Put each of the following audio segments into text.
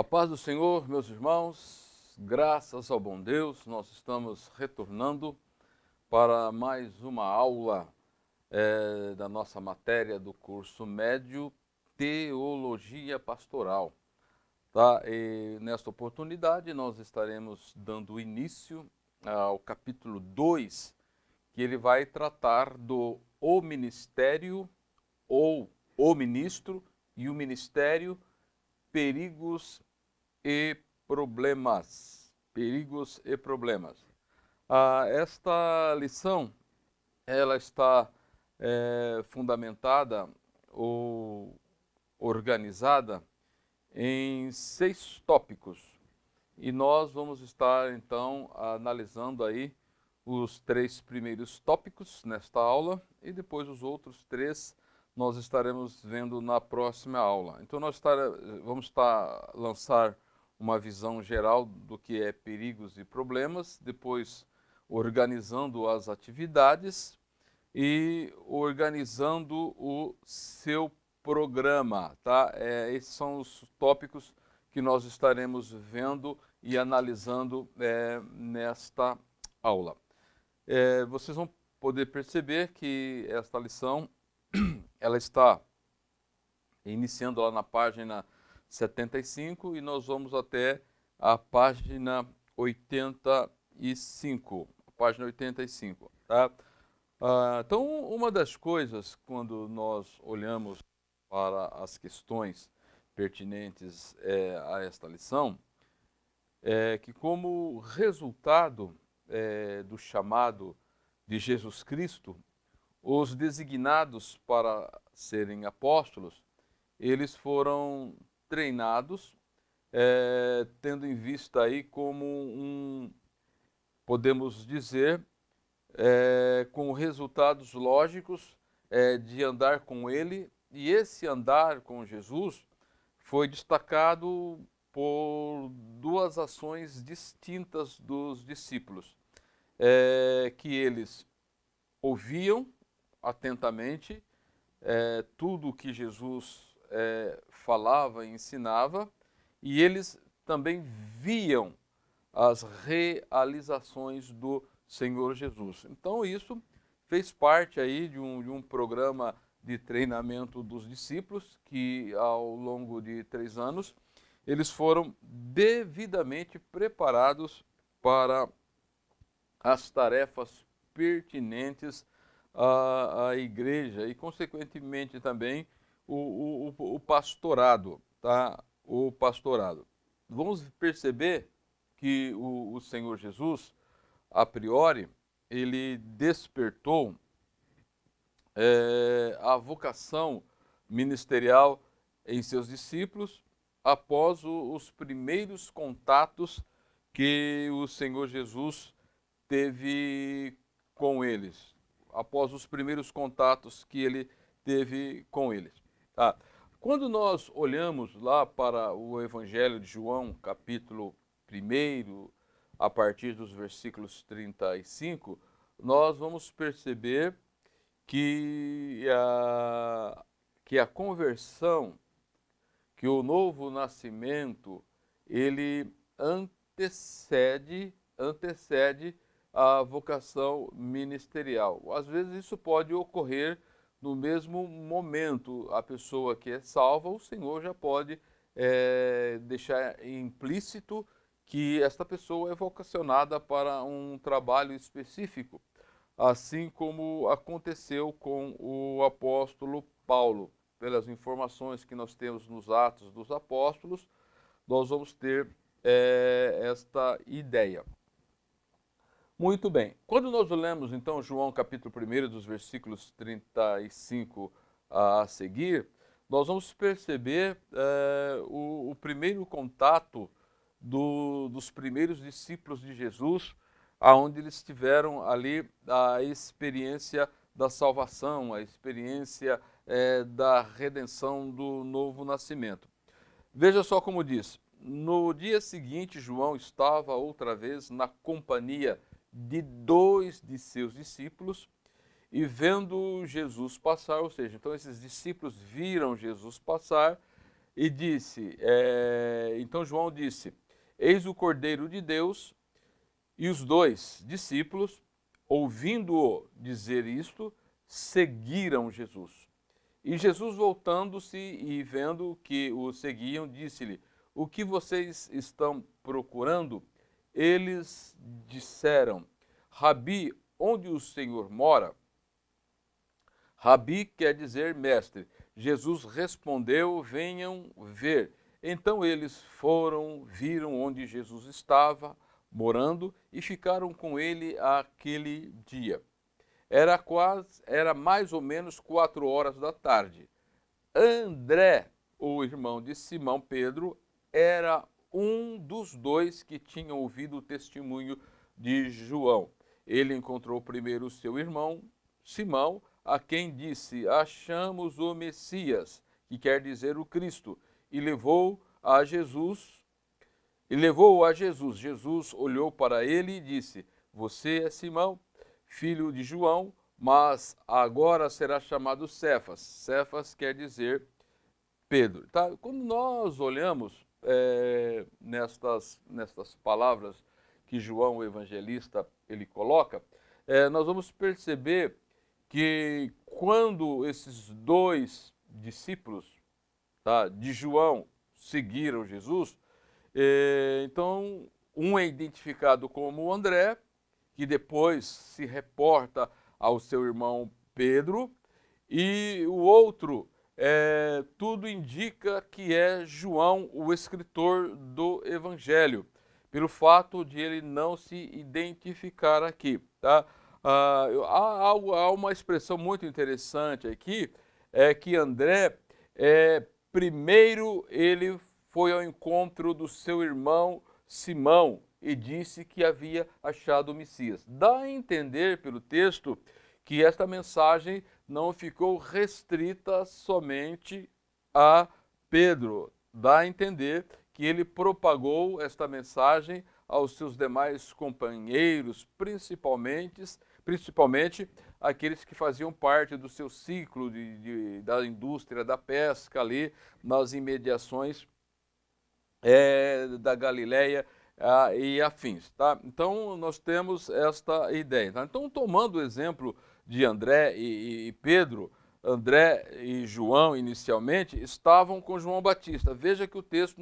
A paz do Senhor, meus irmãos, graças ao bom Deus, nós estamos retornando para mais uma aula da nossa matéria do curso médio Teologia Pastoral. Tá? E nesta oportunidade nós estaremos dando início ao capítulo 2, que ele vai tratar do o ministério ou o ministro e o ministério, perigos e problemas. Perigos e problemas. Esta lição, ela está fundamentada ou organizada em 6 tópicos. E nós vamos estar, então, analisando aí os 3 primeiros tópicos nesta aula e depois os outros 3 nós estaremos vendo na próxima aula. Então, vamos lançar uma visão geral do que é perigos e problemas, depois organizando as atividades e organizando o seu programa, tá? Esses são os tópicos que nós estaremos vendo e analisando nesta aula. Vocês vão poder perceber que esta lição ela está iniciando lá na página 75 e nós vamos até a página 85. Página 85, tá? Então, uma das coisas, quando nós olhamos para as questões pertinentes a esta lição, é que como resultado do chamado de Jesus Cristo, os designados para serem apóstolos, eles foram treinados, tendo em vista aí como podemos dizer, com resultados lógicos de andar com ele, e esse andar com Jesus foi destacado por 2 ações distintas dos discípulos, que eles ouviam atentamente tudo o que Jesus falava e ensinava, e eles também viam as realizações do Senhor Jesus. Então isso fez parte aí de um programa de treinamento dos discípulos, que ao longo de 3 anos eles foram devidamente preparados para as tarefas pertinentes à igreja e, consequentemente, também o pastorado, tá? O pastorado. Vamos perceber que o Senhor Jesus, a priori, ele despertou a vocação ministerial em seus discípulos após os primeiros contatos que o Senhor Jesus teve com eles, após os primeiros contatos que ele teve com eles. Tá? Quando nós olhamos lá para o Evangelho de João, capítulo 1, a partir dos versículos 35, nós vamos perceber que a conversão, que o novo nascimento, ele antecede a vocação ministerial. Às vezes isso pode ocorrer no mesmo momento. A pessoa que é salva, o Senhor já pode deixar implícito que esta pessoa é vocacionada para um trabalho específico, assim como aconteceu com o apóstolo Paulo. Pelas informações que nós temos nos Atos dos Apóstolos, nós vamos ter esta ideia. Muito bem. Quando nós lemos, então, João capítulo 1, dos versículos 35 a seguir, nós vamos perceber o primeiro contato dos primeiros discípulos de Jesus, aonde eles tiveram ali a experiência da salvação, a experiência da redenção do novo nascimento. Veja só como diz: no dia seguinte, João estava outra vez na companhia de 2 de seus discípulos e vendo Jesus passar, ou seja, então esses discípulos viram Jesus passar e disse, então João disse, eis o Cordeiro de Deus, e os dois discípulos, ouvindo-o dizer isto, seguiram Jesus. E Jesus, voltando-se e vendo que o seguiam, disse-lhe, o que vocês estão procurando? Eles disseram, Rabi, onde o Senhor mora? Rabi quer dizer mestre. Jesus respondeu, venham ver. Então eles foram, viram onde Jesus estava morando e ficaram com ele aquele dia. Era mais ou menos 4 horas da tarde. André, o irmão de Simão Pedro, era um dos dois que tinham ouvido o testemunho de João. Ele encontrou primeiro o seu irmão, Simão, a quem disse, achamos o Messias, que quer dizer o Cristo, e levou-o a Jesus. Jesus olhou para ele e disse, você é Simão, filho de João, mas agora será chamado Cefas. Cefas quer dizer Pedro. Tá? Quando nós olhamos nestas palavras que João, o evangelista, ele coloca, nós vamos perceber que quando esses dois discípulos, tá, de João seguiram Jesus, então um é identificado como André, que depois se reporta ao seu irmão Pedro, e o outro, tudo indica que é João, o escritor do Evangelho, pelo fato de ele não se identificar aqui. Tá? Há uma expressão muito interessante aqui, é que André, primeiro ele foi ao encontro do seu irmão Simão e disse que havia achado o Messias. Dá a entender pelo texto que esta mensagem não ficou restrita somente a Pedro. Dá a entender que ele propagou esta mensagem aos seus demais companheiros, principalmente aqueles que faziam parte do seu ciclo da indústria da pesca ali nas imediações da Galileia e afins. Tá? Então nós temos esta ideia. Tá? Então, tomando o exemplo de André e Pedro, André e João, inicialmente, estavam com João Batista. Veja que o texto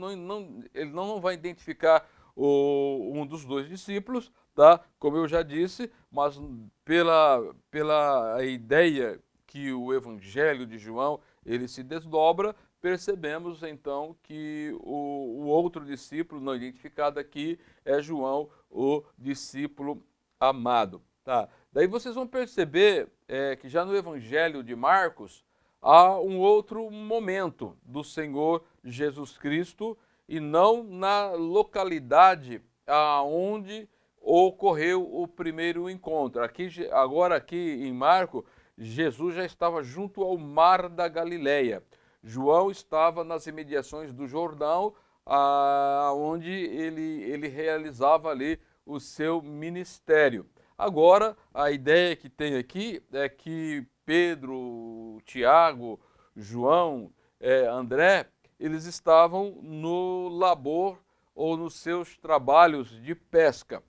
ele não vai identificar um dos dois discípulos, tá? Como eu já disse, mas pela ideia que o Evangelho de João ele se desdobra, percebemos então que o outro discípulo não identificado aqui é João, o discípulo amado. Tá? Daí vocês vão perceber que já no Evangelho de Marcos há um outro momento do Senhor Jesus Cristo e não na localidade aonde ocorreu o primeiro encontro. Agora aqui em Marcos, Jesus já estava junto ao mar da Galileia. João estava nas imediações do Jordão, onde ele realizava ali o seu ministério. Agora, a ideia que tem aqui é que Pedro, Tiago, João, André, eles estavam no labor ou nos seus trabalhos de pesca.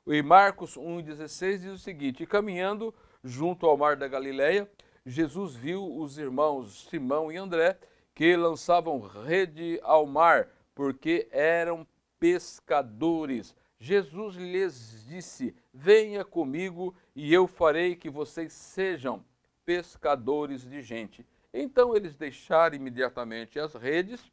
Em Marcos 1,16 diz o seguinte, e caminhando junto ao mar da Galileia, Jesus viu os irmãos Simão e André que lançavam rede ao mar, porque eram pescadores. Jesus lhes disse, venha comigo e eu farei que vocês sejam pescadores de gente. Então eles deixaram imediatamente as redes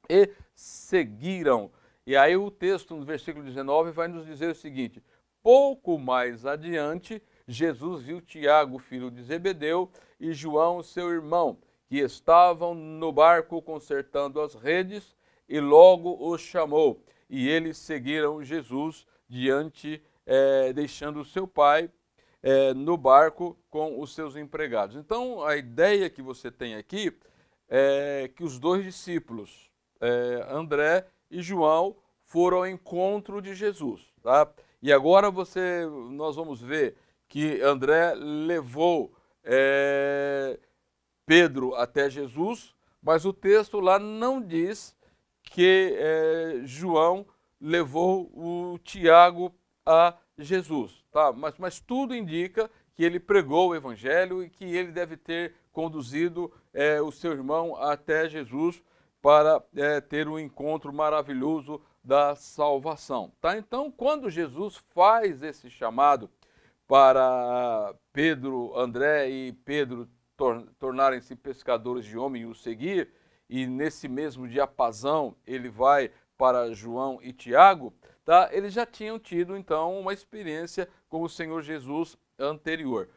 e seguiram. E aí o texto no versículo 19 vai nos dizer o seguinte, pouco mais adiante, Jesus viu Tiago, filho de Zebedeu, e João, seu irmão, que estavam no barco consertando as redes, e logo os chamou. E eles seguiram Jesus deixando seu pai no barco com os seus empregados. Então, a ideia que você tem aqui é que os dois discípulos, André e João, foram ao encontro de Jesus. Tá? E agora nós vamos ver que André levou Pedro até Jesus, mas o texto lá não diz que João levou o Tiago a Jesus, tá? Mas tudo indica que ele pregou o evangelho e que ele deve ter conduzido o seu irmão até Jesus para ter um encontro maravilhoso da salvação, tá? Então, quando Jesus faz esse chamado para Pedro, André e Pedro tornarem-se pescadores de homem e o seguir, e nesse mesmo diapasão ele vai para João e Tiago, tá? Eles já tinham tido então uma experiência com o Senhor Jesus anterior.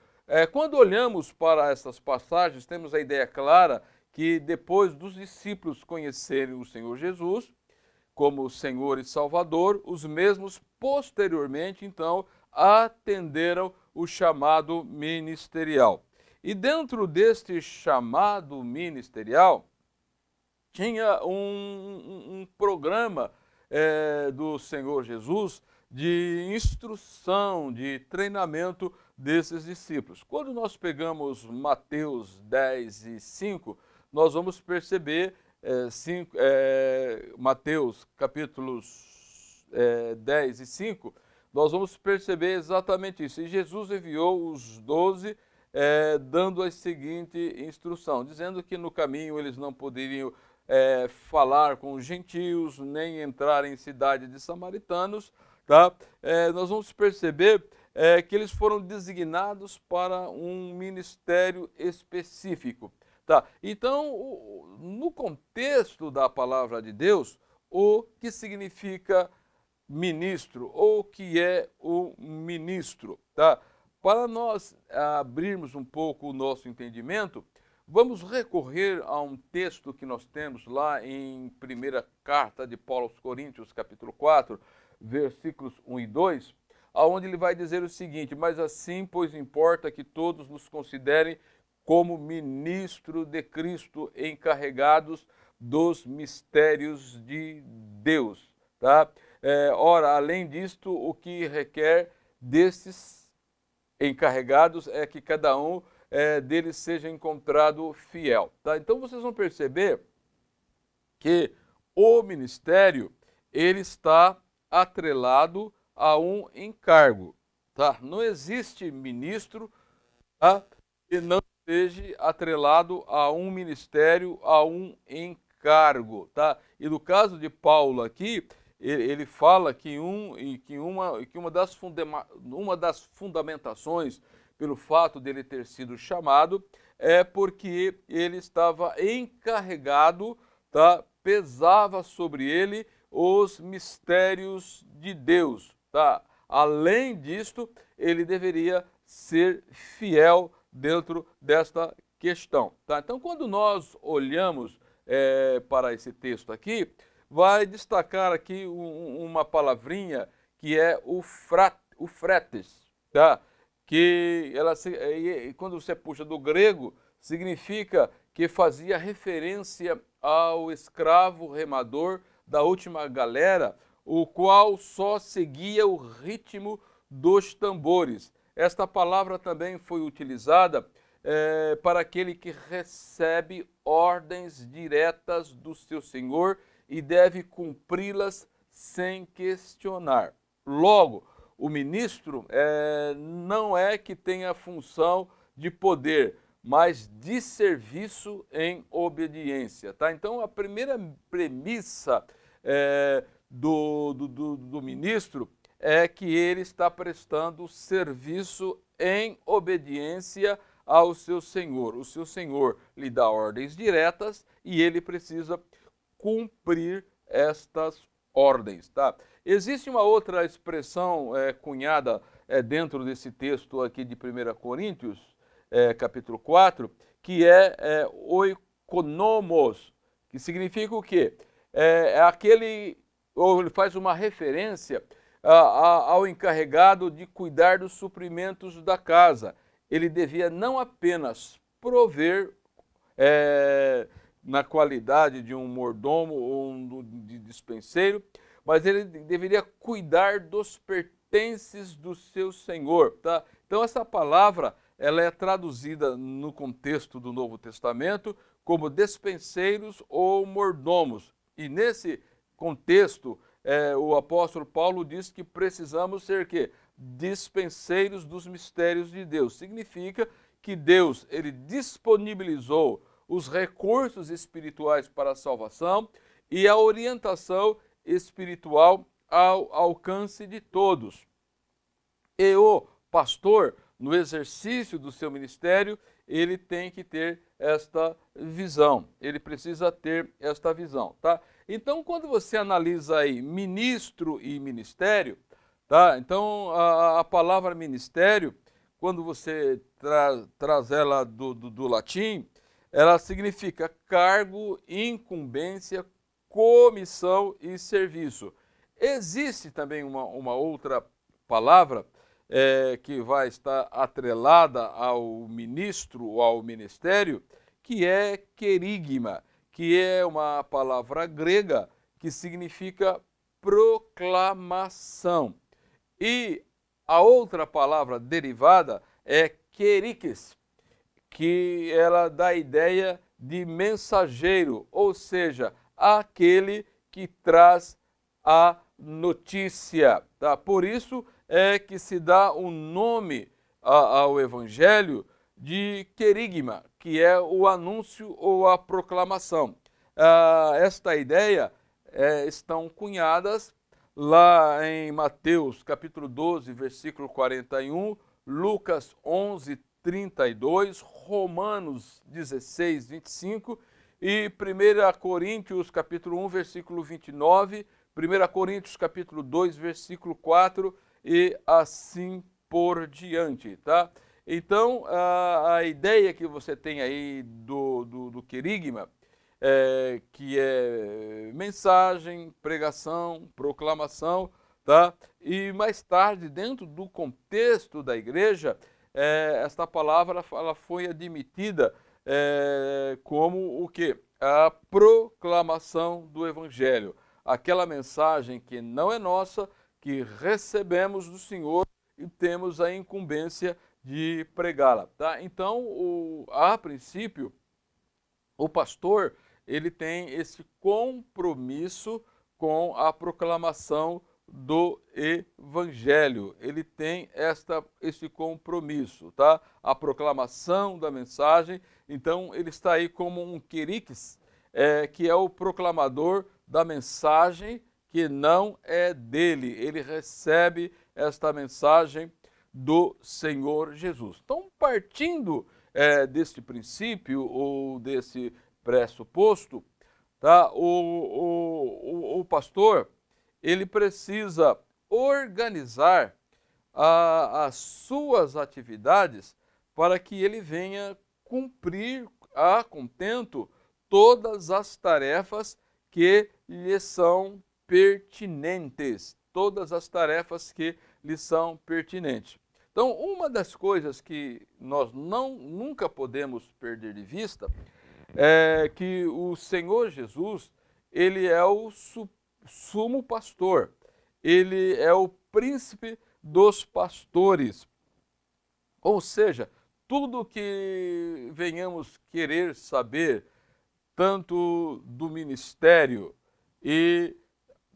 Quando olhamos para essas passagens, temos a ideia clara que depois dos discípulos conhecerem o Senhor Jesus como Senhor e Salvador, os mesmos posteriormente então atenderam o chamado ministerial. E dentro deste chamado ministerial, tinha um programa do Senhor Jesus de instrução, de treinamento desses discípulos. Quando nós pegamos Mateus 10 e 5, nós vamos perceber, Mateus capítulos 10 e 5, nós vamos perceber exatamente isso. E Jesus enviou os 12, dando a seguinte instrução, dizendo que no caminho eles não poderiam falar com os gentios, nem entrar em cidade de samaritanos, tá? Nós vamos perceber que eles foram designados para um ministério específico, tá? Então, no contexto da palavra de Deus, o que significa ministro, ou o que é o ministro, tá? Para nós abrirmos um pouco o nosso entendimento, vamos recorrer a um texto que nós temos lá em primeira carta de Paulo aos Coríntios, capítulo 4, versículos 1 e 2, aonde ele vai dizer o seguinte: mas assim, pois importa que todos nos considerem como ministro de Cristo, encarregados dos mistérios de Deus, tá? Ora, além disto, o que requer desses encarregados é que cada um deles seja encontrado fiel, tá? Então vocês vão perceber que o ministério ele está atrelado a um encargo, tá? Não existe ministro, tá, que não esteja atrelado a um ministério, a um encargo, tá? E no caso de Paulo aqui, ele fala que uma das fundamentações pelo fato dele ter sido chamado é porque ele estava encarregado, tá? Pesava sobre ele os mistérios de Deus, tá? Além disto, ele deveria ser fiel dentro desta questão, tá? Então, quando nós olhamos para esse texto aqui, vai destacar aqui uma palavrinha que é o fretes, tá? Que ela, quando você puxa do grego, significa que fazia referência ao escravo remador da última galera, o qual só seguia o ritmo dos tambores. Esta palavra também foi utilizada para aquele que recebe ordens diretas do seu senhor e deve cumpri-las sem questionar. Logo, o ministro não é que tenha função de poder, mas de serviço em obediência, tá? Então, a primeira premissa do ministro é que ele está prestando serviço em obediência ao seu senhor. O seu senhor lhe dá ordens diretas e ele precisa cumprir estas ordens, tá? Existe uma outra expressão cunhada dentro desse texto aqui de 1 Coríntios, capítulo 4, que é oikonomos, que significa o quê? Ou ele faz uma referência ao encarregado de cuidar dos suprimentos da casa. Ele devia não apenas prover na qualidade de um mordomo ou de dispenseiro, mas ele deveria cuidar dos pertences do seu senhor, tá? Então essa palavra ela é traduzida no contexto do Novo Testamento como despenseiros ou mordomos. E nesse contexto, o apóstolo Paulo diz que precisamos ser quê? Dispenseiros dos mistérios de Deus. Significa que Deus, ele disponibilizou os recursos espirituais para a salvação e a orientação espiritual ao alcance de todos. E o pastor, no exercício do seu ministério, ele tem que ter esta visão, ele precisa ter esta visão, tá? Então, quando você analisa aí ministro e ministério, tá? Então, a palavra ministério, quando você traz ela do latim, ela significa cargo, incumbência, comissão e serviço. Existe também uma outra palavra que vai estar atrelada ao ministro ou ao ministério, que é querigma, que é uma palavra grega que significa proclamação. E a outra palavra derivada é kerikes, que ela dá a ideia de mensageiro, ou seja, aquele que traz a notícia. Tá? Por isso é que se dá o nome ao evangelho de querigma, que é o anúncio ou a proclamação. Esta ideia estão cunhadas lá em Mateus capítulo 12, versículo 41, Lucas 11, 32, Romanos 16, 25 e 1 Coríntios capítulo 1, versículo 29, 1 Coríntios capítulo 2, versículo 4 e assim por diante, tá? Então, a ideia que você tem aí do querigma, que é mensagem, pregação, proclamação, tá? E mais tarde, dentro do contexto da igreja, esta palavra ela foi admitida como o quê? A proclamação do evangelho. Aquela mensagem que não é nossa, que recebemos do Senhor e temos a incumbência de pregá-la, tá? Então, a princípio, o pastor, ele tem esse compromisso com a proclamação do evangelho. Ele tem esse compromisso, tá? A proclamação da mensagem. Então, ele está aí como um querikes, que é o proclamador da mensagem que não é dele. Ele recebe esta mensagem do Senhor Jesus. Então, partindo desse princípio ou desse pressuposto, tá? O pastor, ele precisa organizar as suas atividades para que ele venha cumprir a contento todas as tarefas que lhe são pertinentes, todas as tarefas que lhe são pertinentes. Então, uma das coisas que nós nunca podemos perder de vista é que o Senhor Jesus, ele é o sumo pastor, ele é o príncipe dos pastores. Ou seja, tudo que venhamos querer saber, tanto do ministério e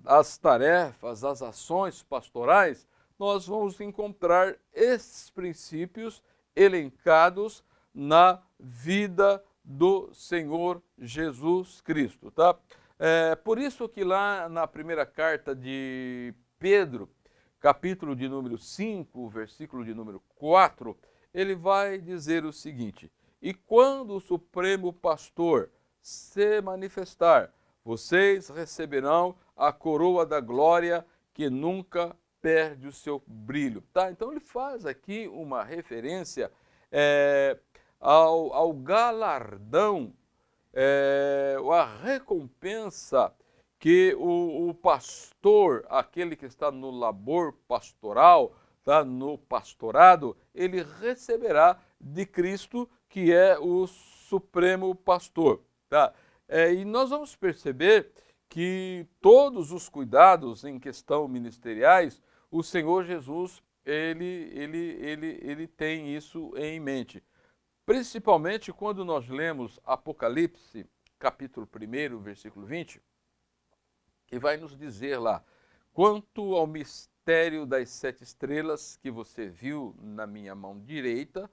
as tarefas, as ações pastorais, nós vamos encontrar esses princípios elencados na vida do Senhor Jesus Cristo, tá? Por isso que lá na primeira carta de Pedro, capítulo de número 5, versículo de número 4, ele vai dizer o seguinte: e quando o Supremo Pastor se manifestar, vocês receberão a coroa da glória que nunca perde o seu brilho. Tá? Então ele faz aqui uma referência ao galardão, a recompensa que o pastor, aquele que está no labor pastoral, tá, no pastorado, ele receberá de Cristo, que é o Supremo Pastor. Tá? E nós vamos perceber que todos os cuidados em questão ministeriais, o Senhor Jesus, ele tem isso em mente. Principalmente quando nós lemos Apocalipse, capítulo 1, versículo 20, que vai nos dizer lá: quanto ao mistério das 7 estrelas que você viu na minha mão direita,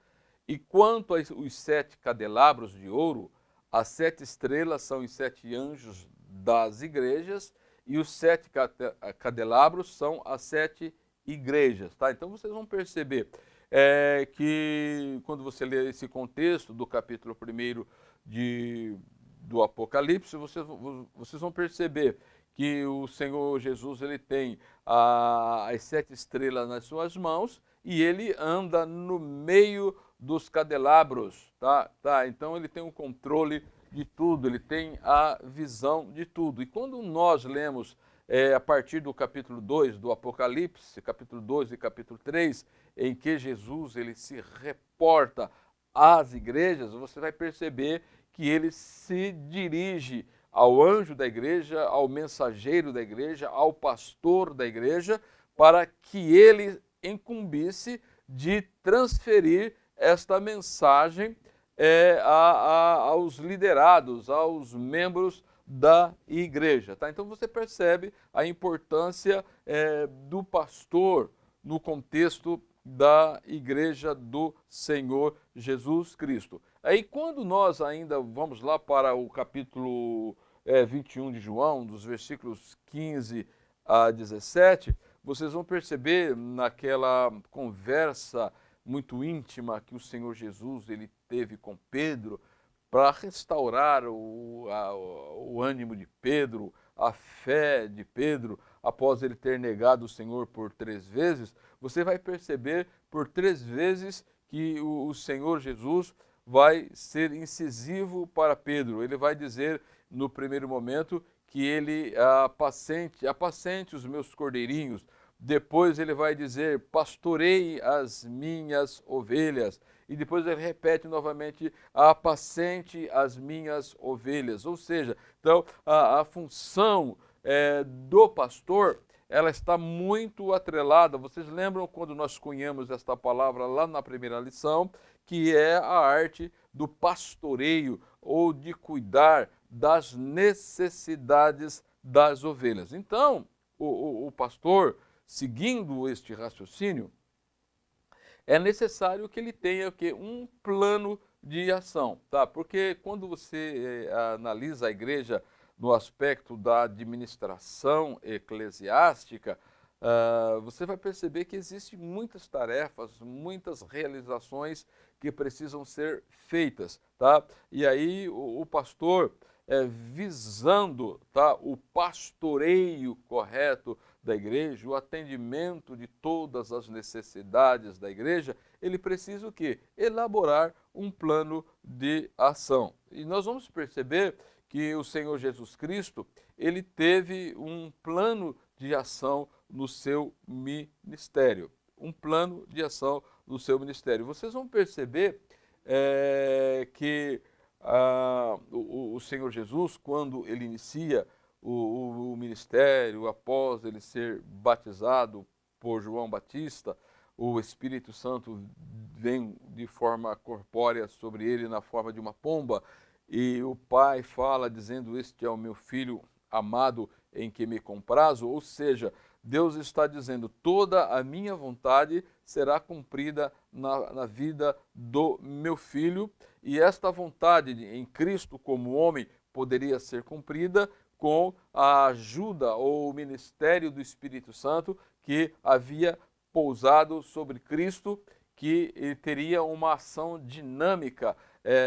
e quanto aos 7 candelabros de ouro, as 7 estrelas são os 7 anjos das igrejas, e os 7 candelabros são as 7 igrejas. Tá? Então vocês vão perceber que quando você lê esse contexto do capítulo 1 do Apocalipse, vocês vão perceber que o Senhor Jesus ele tem as 7 estrelas nas suas mãos e ele anda no meio dos candelabros, tá? Então ele tem o controle de tudo, ele tem a visão de tudo. E quando nós lemos a partir do capítulo 2 do Apocalipse, capítulo 2 e capítulo 3, em que Jesus ele se reporta às igrejas, você vai perceber que ele se dirige ao anjo da igreja, ao mensageiro da igreja, ao pastor da igreja, para que ele incumbisse de transferir esta mensagem aos liderados, aos membros da igreja. Tá? Então você percebe a importância do pastor no contexto da igreja do Senhor Jesus Cristo. Aí quando nós ainda vamos lá para o capítulo 21 de João, dos versículos 15 a 17, vocês vão perceber naquela conversa muito íntima que o Senhor Jesus ele teve com Pedro para restaurar o ânimo de Pedro, a fé de Pedro, após ele ter negado o Senhor por 3 vezes, você vai perceber por 3 vezes que o Senhor Jesus vai ser incisivo para Pedro. Ele vai dizer no primeiro momento que ele apacente os meus cordeirinhos. Depois ele vai dizer, pastorei as minhas ovelhas. E depois ele repete novamente, apacente as minhas ovelhas. Ou seja, então a função do pastor, ela está muito atrelada. Vocês lembram quando nós cunhamos esta palavra lá na primeira lição, que é a arte do pastoreio ou de cuidar das necessidades das ovelhas. Então, o pastor, seguindo este raciocínio, é necessário que ele tenha um plano de ação, tá? Porque quando você analisa a igreja no aspecto da administração eclesiástica, você vai perceber que existem muitas tarefas, muitas realizações que precisam ser feitas, tá? E aí o pastor, visando, tá, o pastoreio correto da igreja, o atendimento de todas as necessidades da igreja, ele precisa o quê? Elaborar um plano de ação. E nós vamos perceber que o Senhor Jesus Cristo, ele teve um plano de ação no seu ministério. Um plano de ação no seu ministério. Vocês vão perceber que o Senhor Jesus, quando ele inicia o ministério, após ele ser batizado por João Batista, o Espírito Santo vem de forma corpórea sobre ele na forma de uma pomba, e o Pai fala dizendo, este é o meu Filho amado em que me comprazo, ou seja, Deus está dizendo, toda a minha vontade será cumprida na vida do meu filho, e esta vontade em Cristo como homem poderia ser cumprida com a ajuda ou o ministério do Espírito Santo que havia pousado sobre Cristo, que teria uma ação dinâmica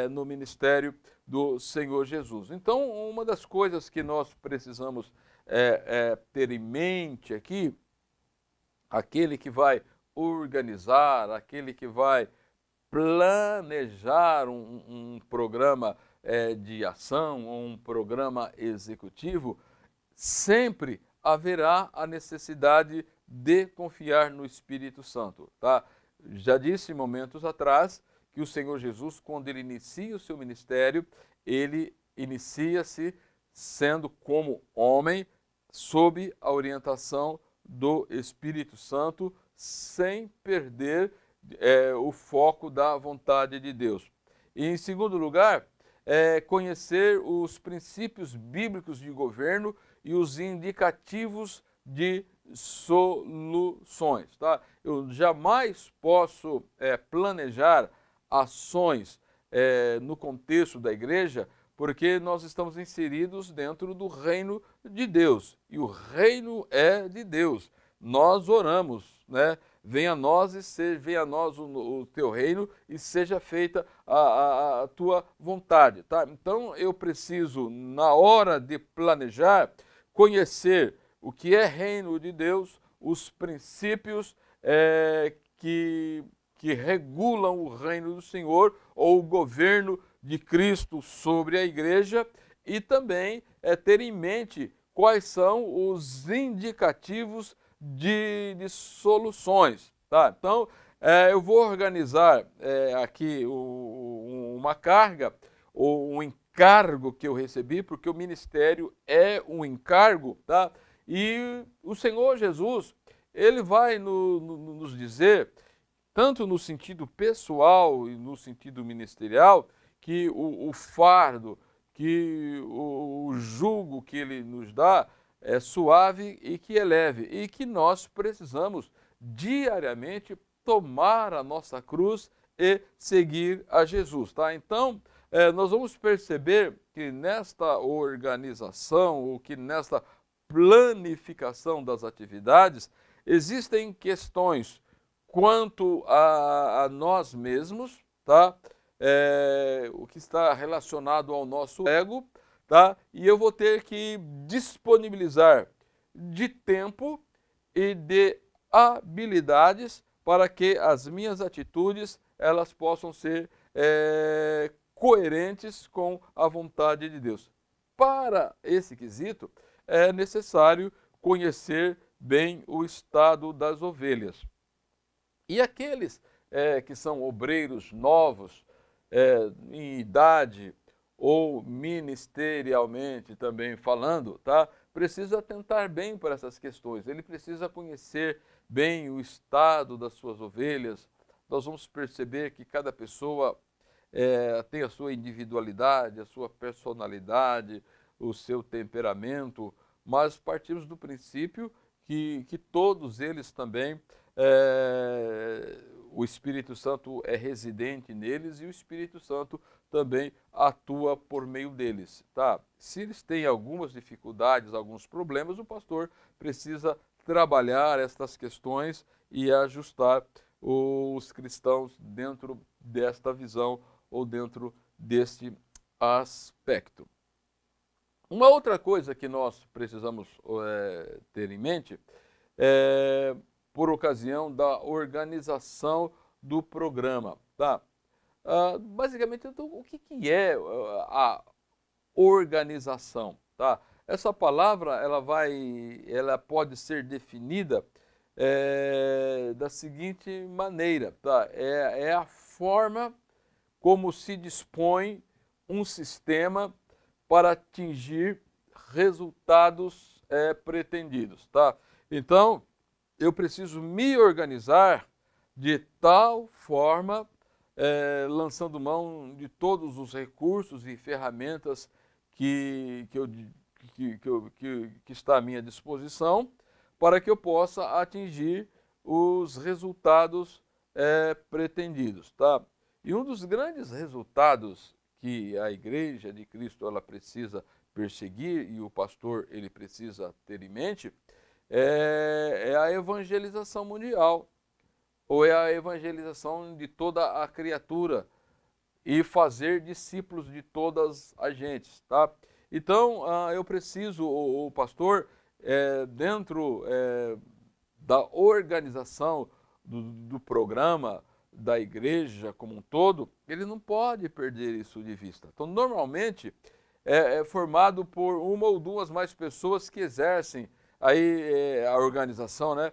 no ministério do Senhor Jesus. Então, uma das coisas que nós precisamos ter em mente aqui, aquele que vai organizar, aquele que vai planejar um programa de ação, um programa executivo, sempre haverá a necessidade de confiar no Espírito Santo, tá? Já disse momentos atrás que o Senhor Jesus, quando ele inicia o seu ministério, ele inicia-se sendo como homem, sob a orientação do Espírito Santo, sem perder o foco da vontade de Deus. E, em segundo lugar, conhecer os princípios bíblicos de governo e os indicativos de soluções. Tá? Eu jamais posso planejar ações no contexto da igreja, porque nós estamos inseridos dentro do reino de Deus. E o reino é de Deus. Nós oramos, né? Venha a nós venha a nós o teu reino e seja feita a tua vontade, tá? Então eu preciso, na hora de planejar, conhecer o que é reino de Deus, os princípios que regulam o reino do Senhor ou o governo de Cristo sobre a igreja e também ter em mente quais são os indicativos de soluções. Tá? Então, eu vou organizar aqui uma carga ou um encargo que eu recebi, porque o ministério é um encargo, tá? E o Senhor Jesus, ele vai nos dizer, tanto no sentido pessoal e no sentido ministerial, que o fardo, que o jugo que ele nos dá é suave e que é leve, e que nós precisamos diariamente tomar a nossa cruz e seguir a Jesus. Tá? Então, nós vamos perceber que nesta organização, ou que nesta planificação das atividades, existem questões quanto a nós mesmos, tá? O que está relacionado ao nosso ego, tá? E eu vou ter que disponibilizar de tempo e de habilidades para que as minhas atitudes elas possam ser coerentes com a vontade de Deus. Para esse quesito, é necessário conhecer bem o estado das ovelhas. E aqueles que são obreiros novos, em idade ou ministerialmente também falando, tá? Precisa atentar bem para essas questões. Ele precisa conhecer bem o estado das suas ovelhas. Nós vamos perceber que cada pessoa tem a sua individualidade, a sua personalidade, o seu temperamento, mas partimos do princípio que todos eles também, o Espírito Santo é residente neles e o Espírito Santo também atua por meio deles. Tá? Se eles têm algumas dificuldades, alguns problemas, o pastor precisa trabalhar estas questões e ajustar os cristãos dentro desta visão ou dentro deste aspecto. Uma outra coisa que nós precisamos ter em mente por ocasião da organização do programa. Tá? Basicamente, então, o que é a organização? Tá? Essa palavra ela pode ser definida da seguinte maneira. Tá? É a forma como se dispõe um sistema para atingir resultados pretendidos. Tá? Então, eu preciso me organizar de tal forma, lançando mão de todos os recursos e ferramentas que está à minha disposição, para que eu possa atingir os resultados pretendidos. Tá? E um dos grandes resultados que a Igreja de Cristo ela precisa perseguir e o pastor ele precisa ter em mente é a evangelização mundial, ou é a evangelização de toda a criatura e fazer discípulos de todas as gentes. Tá? Então, eu preciso, o pastor, dentro da organização do programa, da igreja como um todo, ele não pode perder isso de vista. Então, normalmente, é formado por uma ou duas mais pessoas que exercem aí a organização, né?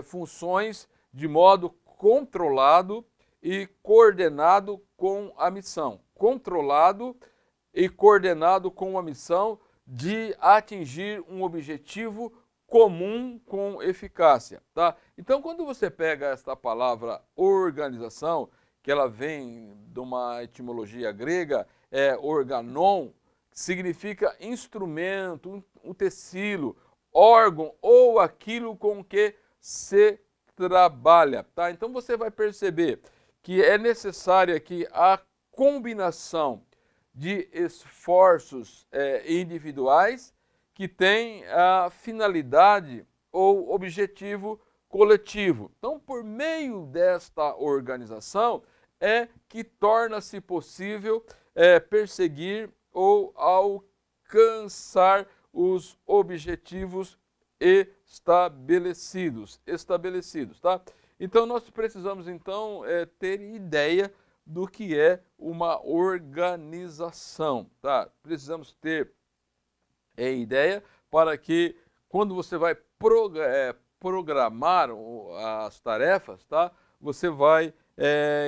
Funções de modo controlado e coordenado com a missão. Controlado e coordenado com a missão de atingir um objetivo comum com eficácia. Tá? Então, quando você pega esta palavra organização, que ela vem de uma etimologia grega, é organon, que significa instrumento, utensílio, órgão ou aquilo com que se trabalha, tá? Então você vai perceber que é necessária aqui a combinação de esforços individuais que têm a finalidade ou objetivo coletivo. Então, por meio desta organização, é que torna-se possível perseguir ou alcançar os objetivos estabelecidos, tá? Então, nós precisamos, então, ter ideia do que é uma organização, tá? Precisamos ter ideia para que, quando você vai programar as tarefas, tá? Você vai,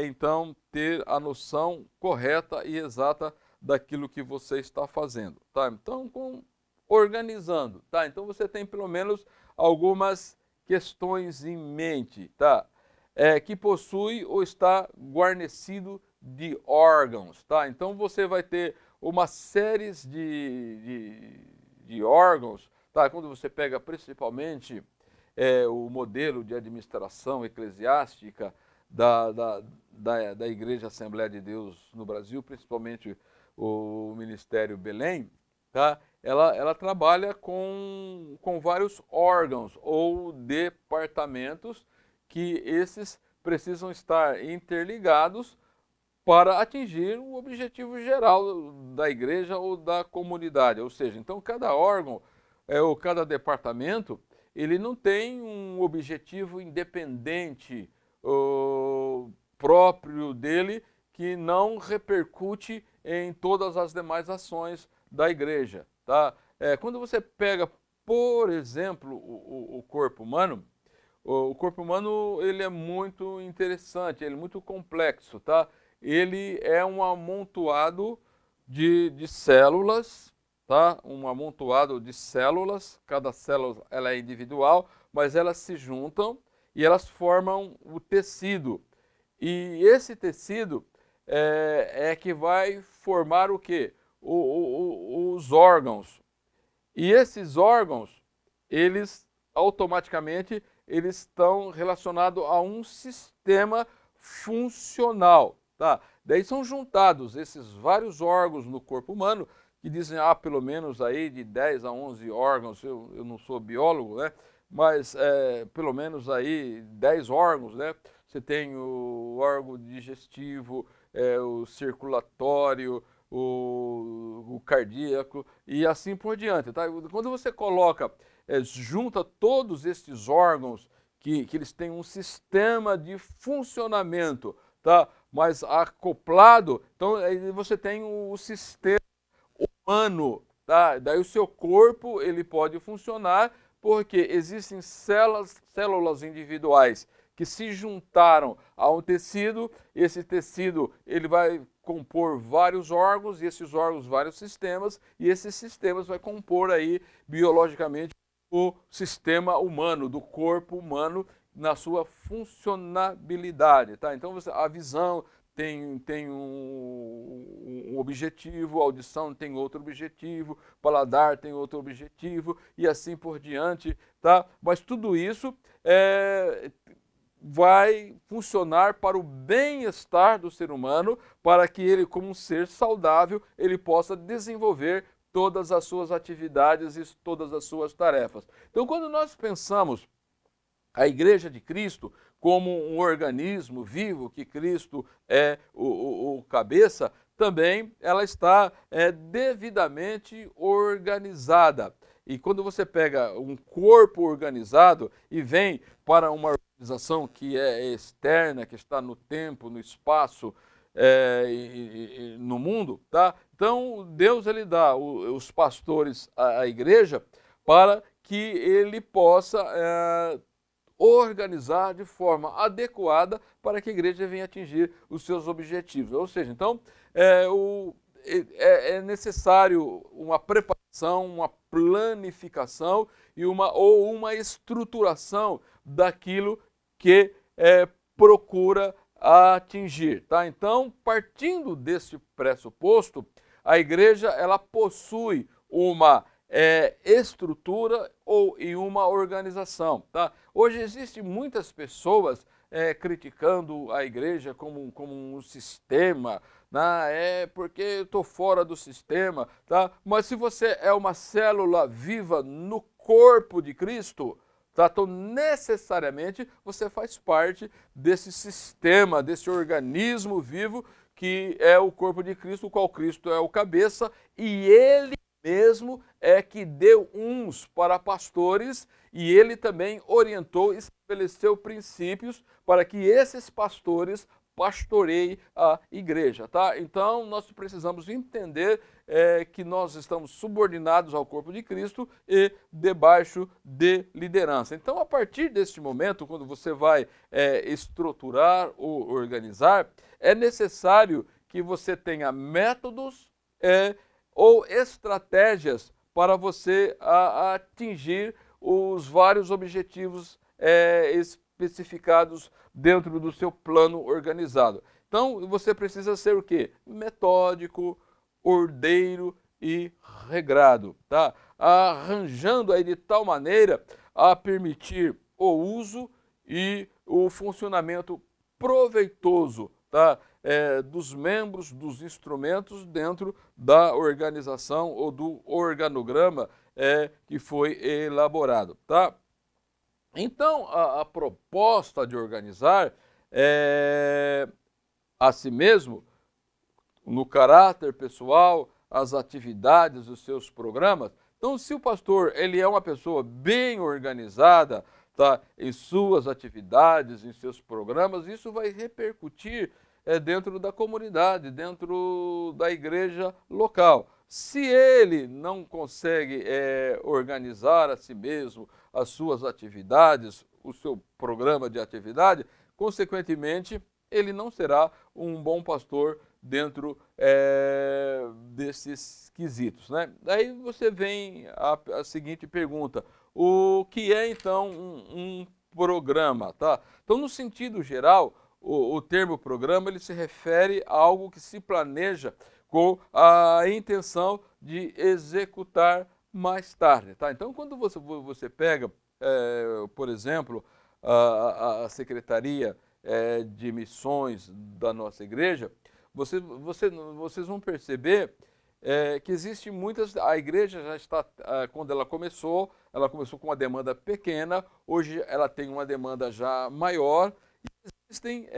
então, ter a noção correta e exata daquilo que você está fazendo, tá? Então, organizando, tá? Então, você tem pelo menos algumas questões em mente, tá? Que possui ou está guarnecido de órgãos, tá? Então, você vai ter uma série de órgãos, tá? Quando você pega principalmente o modelo de administração eclesiástica da Igreja Assembleia de Deus no Brasil, principalmente o Ministério Belém, tá? Ela trabalha com vários órgãos ou departamentos que esses precisam estar interligados para atingir o objetivo geral da igreja ou da comunidade. Ou seja, então cada órgão ou cada departamento, ele não tem um objetivo independente próprio dele que não repercute em todas as demais ações da igreja, tá? Quando você pega, por exemplo, o corpo humano, ele é muito interessante, ele é muito complexo, tá? Ele é um amontoado de células, tá? Um amontoado de células, cada célula ela é individual, mas elas se juntam e elas formam o tecido. E esse tecido é que vai formar o quê? Os órgãos. E esses órgãos, eles automaticamente eles estão relacionados a um sistema funcional, tá? Daí são juntados esses vários órgãos no corpo humano, que dizem, pelo menos aí de 10 a 11 órgãos, eu não sou biólogo, né? Mas pelo menos aí 10 órgãos, né? Você tem o órgão digestivo, o circulatório, o cardíaco e assim por diante, tá? Quando você coloca, junta todos esses órgãos que eles têm um sistema de funcionamento, tá? Mas acoplado, então aí você tem o sistema humano, tá? Daí o seu corpo ele pode funcionar porque existem células individuais que se juntaram a um tecido, esse tecido ele vai compor vários órgãos, e esses órgãos vários sistemas, e esses sistemas vai compor aí biologicamente o sistema humano, do corpo humano na sua funcionabilidade, tá? Então a visão tem um objetivo, a audição tem outro objetivo, paladar tem outro objetivo e assim por diante, tá? Mas tudo isso vai funcionar para o bem-estar do ser humano, para que ele, como um ser saudável, ele possa desenvolver todas as suas atividades e todas as suas tarefas. Então, quando nós pensamos a Igreja de Cristo como um organismo vivo, que Cristo é o cabeça, também ela está devidamente organizada. E quando você pega um corpo organizado e vem para uma organização que é externa, que está no tempo, no espaço, e no mundo, tá? Então Deus ele dá os pastores à igreja para que ele possa organizar de forma adequada para que a igreja venha atingir os seus objetivos. Ou seja, então é necessário uma preparação, uma planificação e uma estruturação daquilo que procura atingir, tá? Então, partindo desse pressuposto, a igreja ela possui uma estrutura ou em uma organização, tá? Hoje existem muitas pessoas criticando a igreja como um sistema, né? É porque eu estou fora do sistema, tá? Mas se você é uma célula viva no corpo de Cristo, tá? Então, necessariamente, você faz parte desse sistema, desse organismo vivo que é o corpo de Cristo, o qual Cristo é o cabeça, e ele mesmo é que deu uns para pastores, e ele também orientou e estabeleceu princípios para que esses pastores pastoreiem a igreja, tá? Então, nós precisamos entender que nós estamos subordinados ao corpo de Cristo e debaixo de liderança. Então, a partir deste momento, quando você vai estruturar ou organizar, é necessário que você tenha métodos ou estratégias para você atingir os vários objetivos especificados dentro do seu plano organizado. Então, você precisa ser o quê? Metódico, ordeiro e regrado, tá? Arranjando aí de tal maneira a permitir o uso e o funcionamento proveitoso, tá? Dos membros, dos instrumentos dentro da organização ou do organograma que foi elaborado, tá? Então, a proposta de organizar a si mesmo, no caráter pessoal, as atividades, os seus programas. Então, se o pastor ele é uma pessoa bem organizada, tá, em suas atividades, em seus programas, isso vai repercutir dentro da comunidade, dentro da igreja local. Se ele não consegue organizar a si mesmo as suas atividades, o seu programa de atividade, consequentemente, ele não será um bom pastor dentro desses quesitos, né? Daí você vem a seguinte pergunta: o que é então um programa, tá? Então, no sentido geral, o termo programa ele se refere a algo que se planeja com a intenção de executar mais tarde, tá? Então, quando você pega, por exemplo, a secretaria de missões da nossa igreja, vocês vão perceber que existe muitas. A igreja já está, quando ela começou com uma demanda pequena, hoje ela tem uma demanda já maior. Existem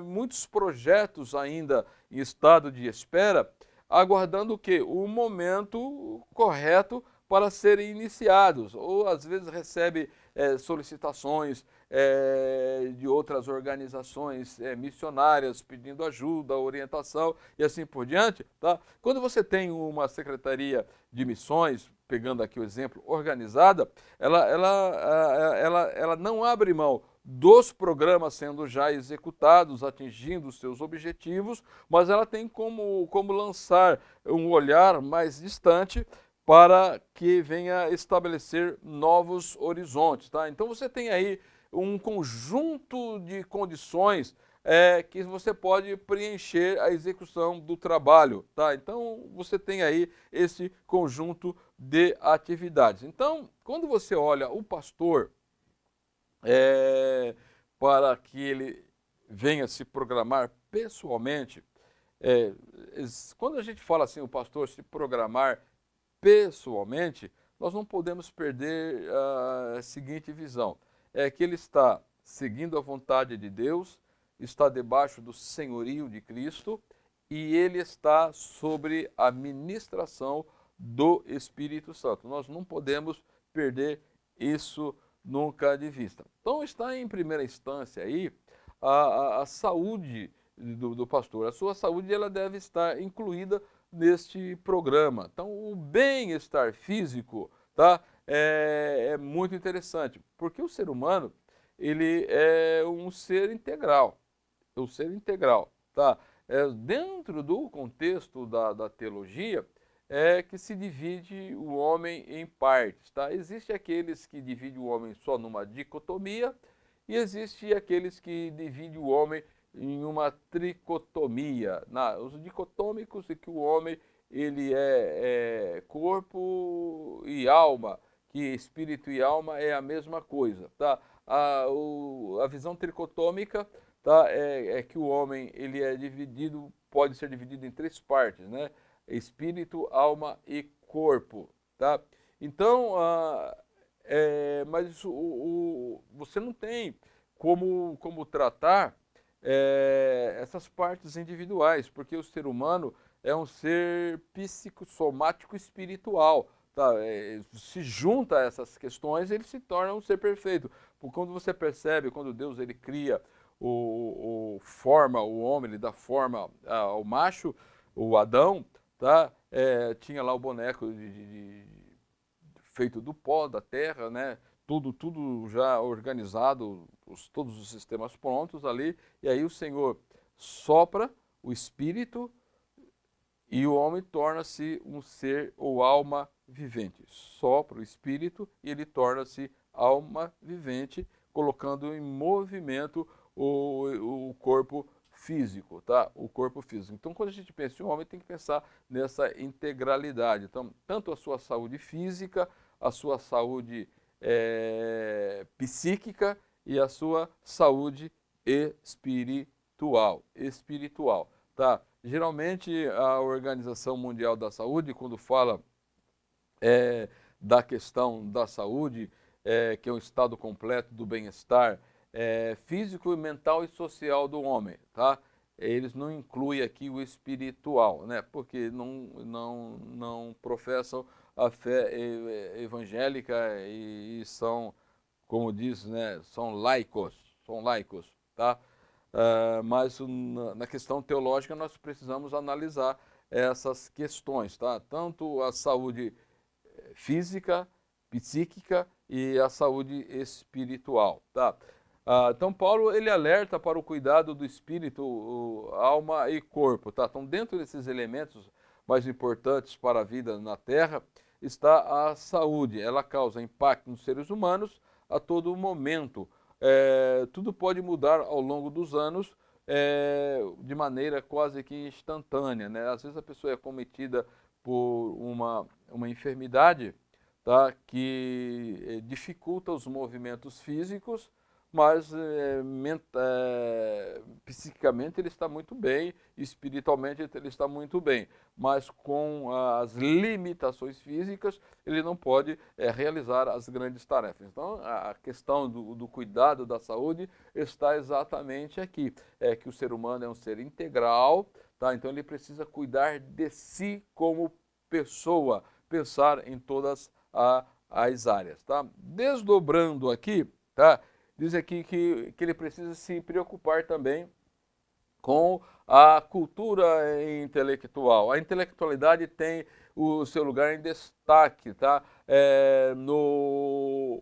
muitos projetos ainda em estado de espera, aguardando o quê? O momento correto para serem iniciados, ou às vezes recebe solicitações de outras organizações missionárias pedindo ajuda, orientação e assim por diante, tá? Quando você tem uma secretaria de missões, pegando aqui o exemplo, organizada, ela não abre mão dos programas sendo já executados, atingindo os seus objetivos, mas ela tem como lançar um olhar mais distante para que venha estabelecer novos horizontes, tá? Então você tem aí um conjunto de condições que você pode preencher a execução do trabalho, tá? Então você tem aí esse conjunto de atividades. Então, quando você olha o pastor para que ele venha se programar pessoalmente, quando a gente fala assim, o pastor se programar pessoalmente, nós não podemos perder a seguinte visão: é que ele está seguindo a vontade de Deus, está debaixo do senhorio de Cristo e ele está sobre a ministração do Espírito Santo. Nós não podemos perder isso nunca de vista. Então está em primeira instância aí a saúde do pastor. A sua saúde ela deve estar incluída neste programa. Então, o bem-estar físico, tá, é muito interessante, porque o ser humano ele é um ser integral, tá? Dentro do contexto da teologia, que se divide o homem em partes, tá? Existe aqueles que dividem o homem só numa dicotomia e existe aqueles que dividem o homem em uma tricotomia. Os dicotômicos é que o homem ele é corpo e alma, que espírito e alma é a mesma coisa, tá? A visão tricotômica, tá? É que o homem ele é dividido, pode ser dividido em três partes, né? Espírito, alma e corpo, tá? Então, mas você não tem como tratar essas partes individuais, porque o ser humano é um ser psicossomático espiritual. Tá? Se junta a essas questões, ele se torna um ser perfeito. Porque quando você percebe, quando Deus ele cria forma o homem, ele dá forma ao macho, o Adão, tá? Tinha lá o boneco feito do pó da terra, né? Tudo já organizado, todos os sistemas prontos ali, e aí o Senhor sopra o espírito e o homem torna-se um ser ou alma vivente. Sopra o espírito e ele torna-se alma vivente, colocando em movimento o corpo físico, tá? O corpo físico. Então, quando a gente pensa em um homem, tem que pensar nessa integralidade. Então, tanto a sua saúde física, a sua saúde psíquica e a sua saúde espiritual, tá? Geralmente a Organização Mundial da Saúde, quando fala da questão da saúde, que é o estado completo do bem-estar físico, mental e social do homem, tá? Eles não incluem aqui o espiritual, né? Porque não professam a fé evangélica e são, como diz, né? São laicos, tá? Mas na questão teológica nós precisamos analisar essas questões, tá? Tanto a saúde física, psíquica e a saúde espiritual, tá? Então Paulo ele alerta para o cuidado do espírito, alma e corpo, tá? Então dentro desses elementos mais importantes para a vida na Terra está a saúde. Ela causa impacto nos seres humanos a todo momento. Tudo pode mudar ao longo dos anos de maneira quase que instantânea, né? Às vezes a pessoa é cometida por uma enfermidade, tá? Que dificulta os movimentos físicos, mas psiquicamente ele está muito bem, espiritualmente ele está muito bem, mas com as limitações físicas ele não pode realizar as grandes tarefas. Então a questão do cuidado da saúde está exatamente aqui, que o ser humano é um ser integral, tá? Então ele precisa cuidar de si como pessoa, pensar em todas as áreas, tá? Desdobrando aqui, tá? Diz aqui que ele precisa se preocupar também com a cultura intelectual. A intelectualidade tem o seu lugar em destaque, tá? No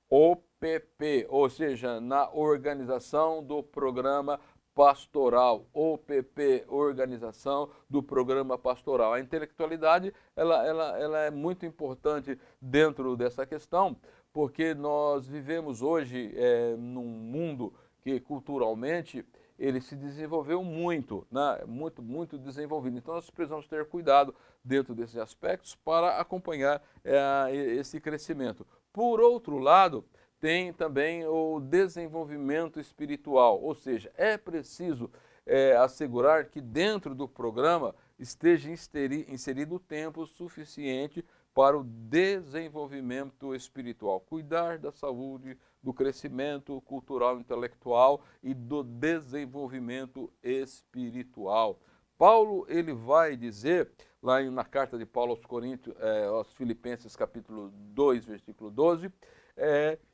OPP, ou seja, na organização do programa pastoral, OPP, organização do programa pastoral. A intelectualidade ela é muito importante dentro dessa questão, porque nós vivemos hoje num mundo que culturalmente ele se desenvolveu muito, né? Muito desenvolvido. Então nós precisamos ter cuidado dentro desses aspectos para acompanhar esse crescimento. Por outro lado, tem também o desenvolvimento espiritual, ou seja, é preciso assegurar que dentro do programa esteja inserido o tempo suficiente para o desenvolvimento espiritual, cuidar da saúde, do crescimento cultural, intelectual e do desenvolvimento espiritual. Paulo ele vai dizer, lá na carta de Paulo aos Coríntios, aos Filipenses capítulo 2, versículo 12,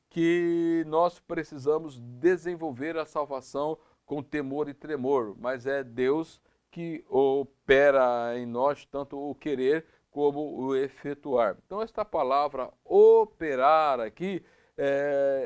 que nós precisamos desenvolver a salvação com temor e tremor, mas é Deus que opera em nós tanto o querer como o efetuar. Então esta palavra operar aqui,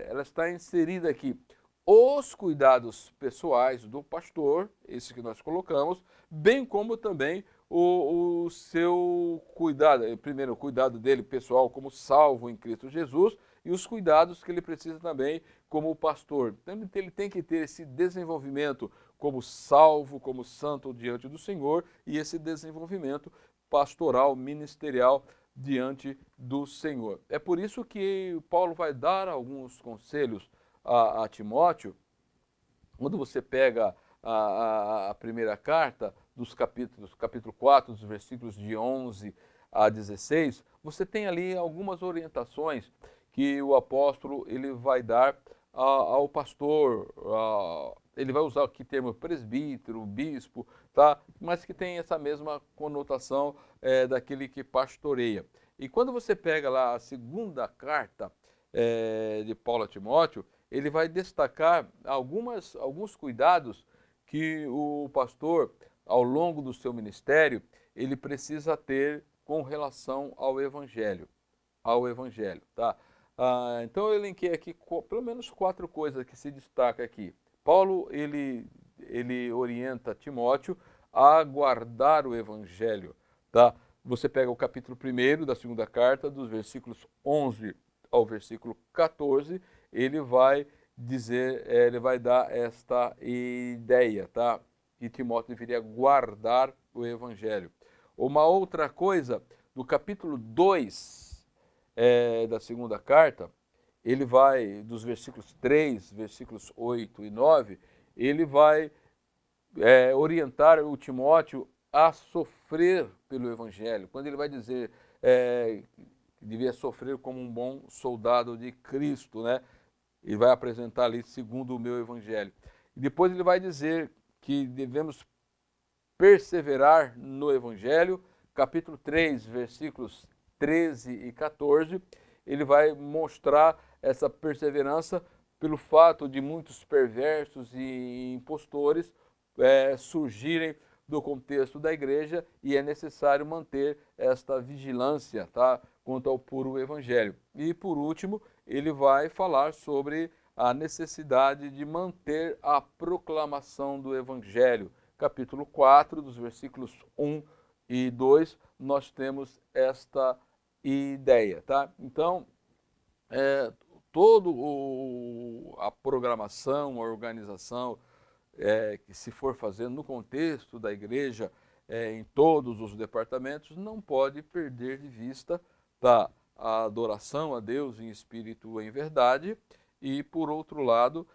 ela está inserida aqui. Os cuidados pessoais do pastor, esse que nós colocamos, bem como também o seu cuidado, primeiro o cuidado dele pessoal como salvo em Cristo Jesus e os cuidados que ele precisa também como pastor. Então ele tem que ter esse desenvolvimento como salvo, como santo diante do Senhor, e esse desenvolvimento pastoral, ministerial diante do Senhor. É por isso que Paulo vai dar alguns conselhos a Timóteo. Quando você pega a primeira carta, dos capítulo 4, dos versículos de 11 a 16, você tem ali algumas orientações que o apóstolo ele vai dar ao pastor. Ele vai usar aqui o termo presbítero, bispo, tá? Mas que tem essa mesma conotação daquele que pastoreia. E quando você pega lá a segunda carta de Paulo a Timóteo, ele vai destacar alguns cuidados que o pastor, ao longo do seu ministério, ele precisa ter com relação ao Evangelho. Tá? Então eu elenquei aqui pelo menos 4 coisas que se destacam aqui. Paulo, ele orienta Timóteo a guardar o Evangelho. Tá? Você pega o capítulo 1 da segunda carta, dos versículos 11 ao versículo 14, ele vai dizer, ele vai dar esta ideia, tá? Que Timóteo deveria guardar o Evangelho. Uma outra coisa, no capítulo 2 da segunda carta, ele vai, dos versículos 3, versículos 8 e 9, ele vai orientar o Timóteo a sofrer pelo Evangelho. Quando ele vai dizer que devia sofrer como um bom soldado de Cristo, né? Ele vai apresentar ali segundo o meu Evangelho. E depois ele vai dizer que devemos perseverar no Evangelho. Capítulo 3, versículos 13 e 14, ele vai mostrar essa perseverança pelo fato de muitos perversos e impostores surgirem do contexto da igreja, e é necessário manter esta vigilância, tá, quanto ao puro Evangelho. E por último, ele vai falar sobre a necessidade de manter a proclamação do Evangelho. Capítulo 4, dos versículos 1 e 2, nós temos esta ideia. Tá? Então, toda a programação, a organização que se for fazendo no contexto da igreja, em todos os departamentos, não pode perder de vista a adoração a Deus em espírito e em verdade, e, por outro lado,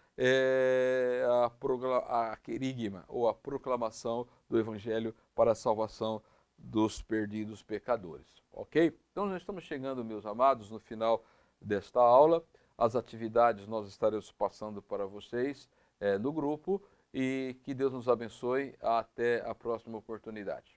a querigma, ou a proclamação do Evangelho para a salvação dos perdidos pecadores. Ok? Então, nós estamos chegando, meus amados, no final desta aula. As atividades nós estaremos passando para vocês no grupo, e que Deus nos abençoe. Até a próxima oportunidade.